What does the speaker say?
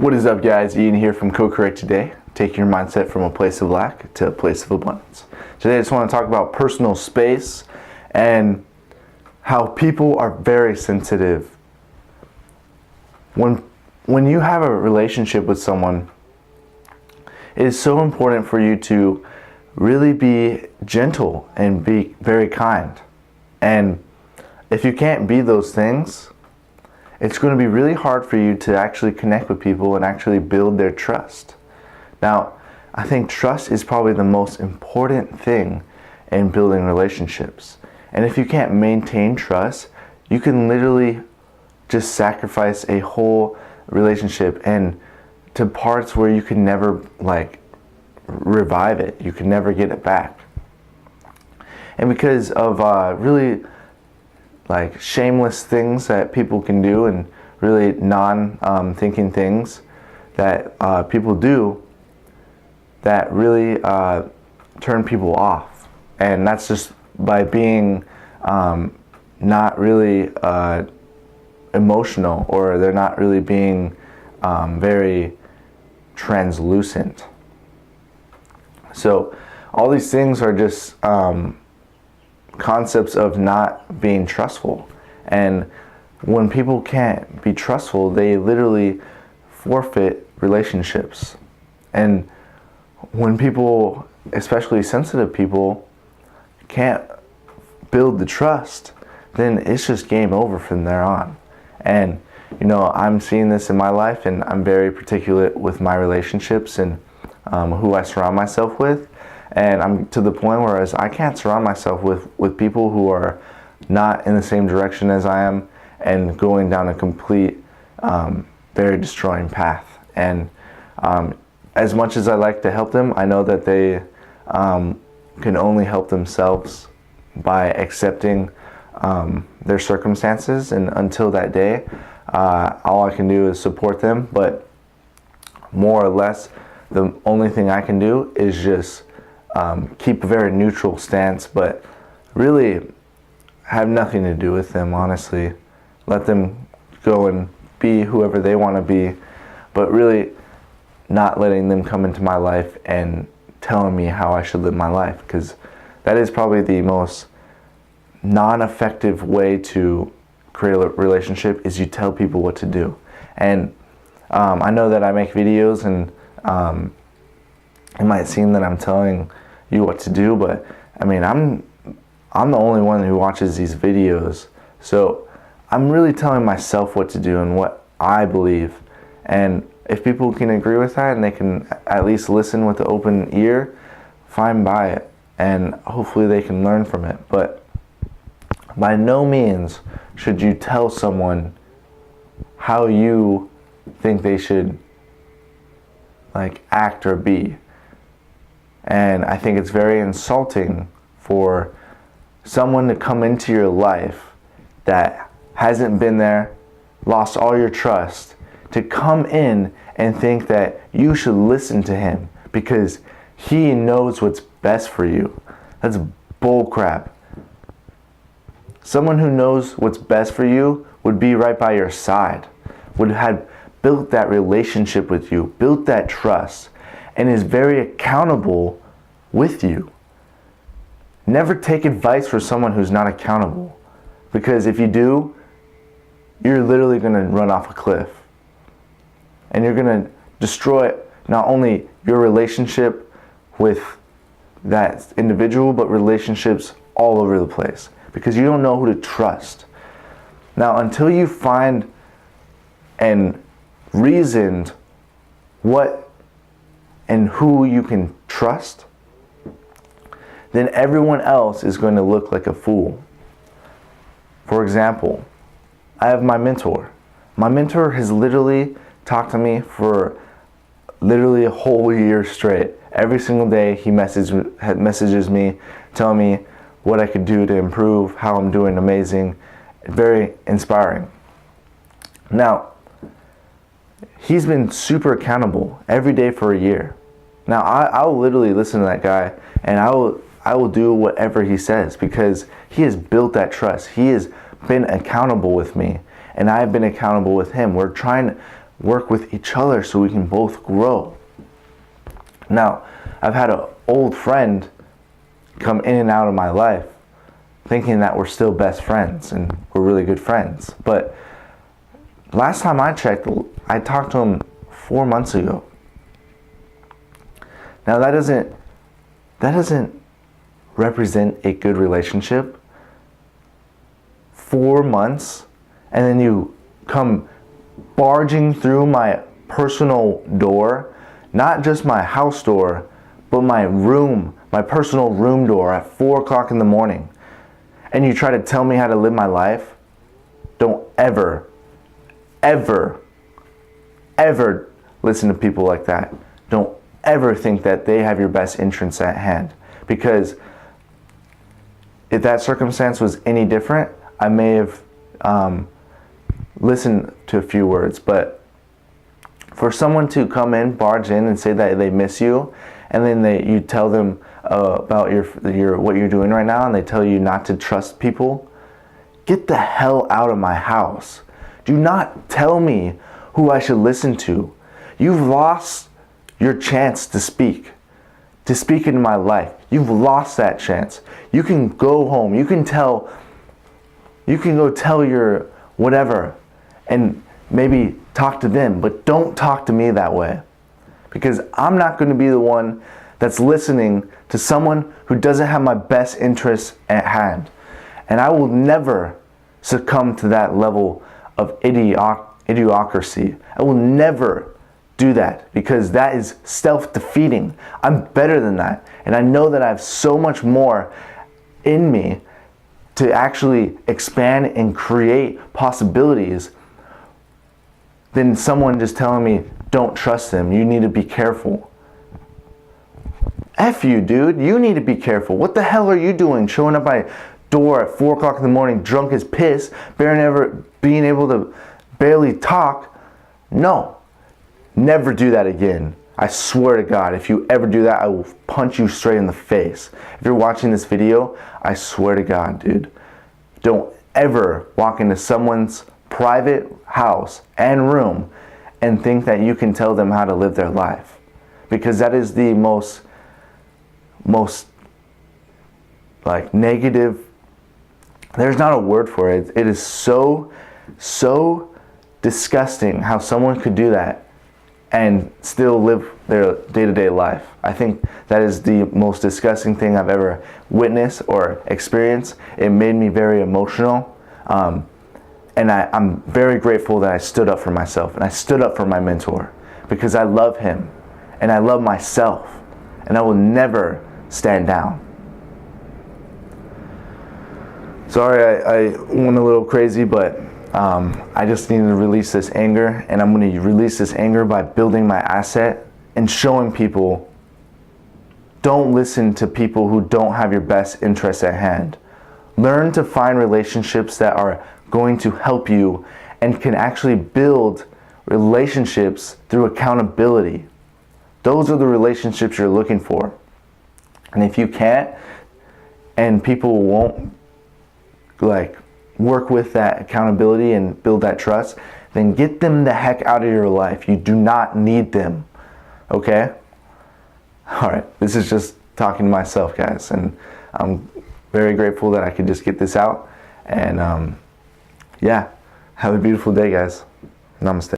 What is up, guys? Ian here from Co-Correct Today, taking your mindset from a place of lack to a place of abundance. Today I just want to talk about personal space and how people are very sensitive. When you have a relationship with someone, it is so important for you to really be gentle and be very kind. And if you can't be those things, it's going to be really hard for you to actually connect with people and actually build their trust. Now, I think trust is probably the most important thing in building relationships. And if you can't maintain trust, you can literally just sacrifice a whole relationship and to parts where you can never revive it. You can never get it back. And because of really shameless things that people can do and really non-thinking things that people do that really turn people off. And that's just by being not really emotional, or they're not really being very translucent. So all these things are just concepts of not being trustful. And when people can't be trustful, they literally forfeit relationships. And when people, especially sensitive people, can't build the trust, then it's just game over from there on. And I'm seeing this in my life, and I'm very particular with my relationships and who I surround myself with. And I'm to the point where I can't surround myself with people who are not in the same direction as I am and going down a complete, very destroying path. And as much as I like to help them, I know that they can only help themselves by accepting their circumstances. And until that day, all I can do is support them. But more or less, the only thing I can do is just keep a very neutral stance, but really have nothing to do with them, honestly. Let them go and be whoever they want to be, but really not letting them come into my life and telling me how I should live my life, because that is probably the most non-effective way to create a relationship, is you tell people what to do. And I know that I make videos and it might seem that I'm telling you what to do, but I mean, I'm the only one who watches these videos, so I'm really telling myself what to do and what I believe. And if people can agree with that and they can at least listen with an open ear, fine by it, and hopefully they can learn from it. But by no means should you tell someone how you think they should act or be. And I think it's very insulting for someone to come into your life that hasn't been there, lost all your trust, to come in and think that you should listen to him because he knows what's best for you. That's bull crap. Someone who knows what's best for you would be right by your side, would have built that relationship with you, built that trust, and is very accountable with you. Never take advice from someone who's not accountable, because if you do, you're literally going to run off a cliff, and you're going to destroy not only your relationship with that individual, but relationships all over the place, because you don't know who to trust. Now, until you find and reasoned what and who you can trust, then everyone else is going to look like a fool. For example, I have my mentor. My mentor has literally talked to me for literally a whole year straight. Every single day he messages me, telling me what I could do to improve, how I'm doing amazing. Very inspiring. Now, he's been super accountable every day for a year. Now, I will literally listen to that guy, and I will do whatever he says, because he has built that trust. He has been accountable with me, and I have been accountable with him. work with each other so we can both grow. Now, I've had an old friend come in and out of my life thinking that we're still best friends and we're really good friends. But last time I checked, I talked to him 4 months ago. Now that doesn't represent a good relationship. 4 months, and then you come barging through my personal door, not just my house door, but my room, my personal room door at 4 o'clock in the morning. And you try to tell me how to live my life. Don't ever listen to people like that. Don't ever think that they have your best interests at hand. Because if that circumstance was any different, I may have listened to a few words. But for someone to come in, barge in, and say that they miss you, and then you tell them about your what you're doing right now, and they tell you not to trust people, get the hell out of my house. Do not tell me who I should listen to. You've lost your chance to speak into my life. You've lost that chance. You can go home. You can go tell your whatever and maybe talk to them, but don't talk to me that way. Because I'm not going to be the one that's listening to someone who doesn't have my best interests at hand. And I will never succumb to that level of idiocracy. I will never do that, because that is self-defeating. I'm better than that. And I know that I have so much more in me to actually expand and create possibilities than someone just telling me, don't trust them, you need to be careful. F you, dude. You need to be careful. What the hell are you doing showing up at my door at 4 o'clock in the morning drunk as piss, being able to barely talk? No. Never do that again. I swear to God, if you ever do that, I will punch you straight in the face. If you're watching this video, I swear to God, dude, don't ever walk into someone's private house and room and think that you can tell them how to live their life. Because that is the most like negative, there's not a word for it. It is so disgusting how someone could do that and still live their day-to-day life. I think that is the most disgusting thing I've ever witnessed or experienced. It made me very emotional. And I'm very grateful that I stood up for myself and I stood up for my mentor, because I love him and I love myself, and I will never stand down. Sorry, I went a little crazy, but I just needed to release this anger, and I'm going to release this anger by building my asset and showing people, don't listen to people who don't have your best interests at hand. Learn to find relationships that are going to help you and can actually build relationships through accountability. Those are the relationships you're looking for. And if you can't, and people won't work with that accountability and build that trust, then get them the heck out of your life. You do not need them. Okay? Alright, this is just talking to myself, guys, and I'm very grateful that I could just get this out. And yeah, have a beautiful day, guys. Namaste.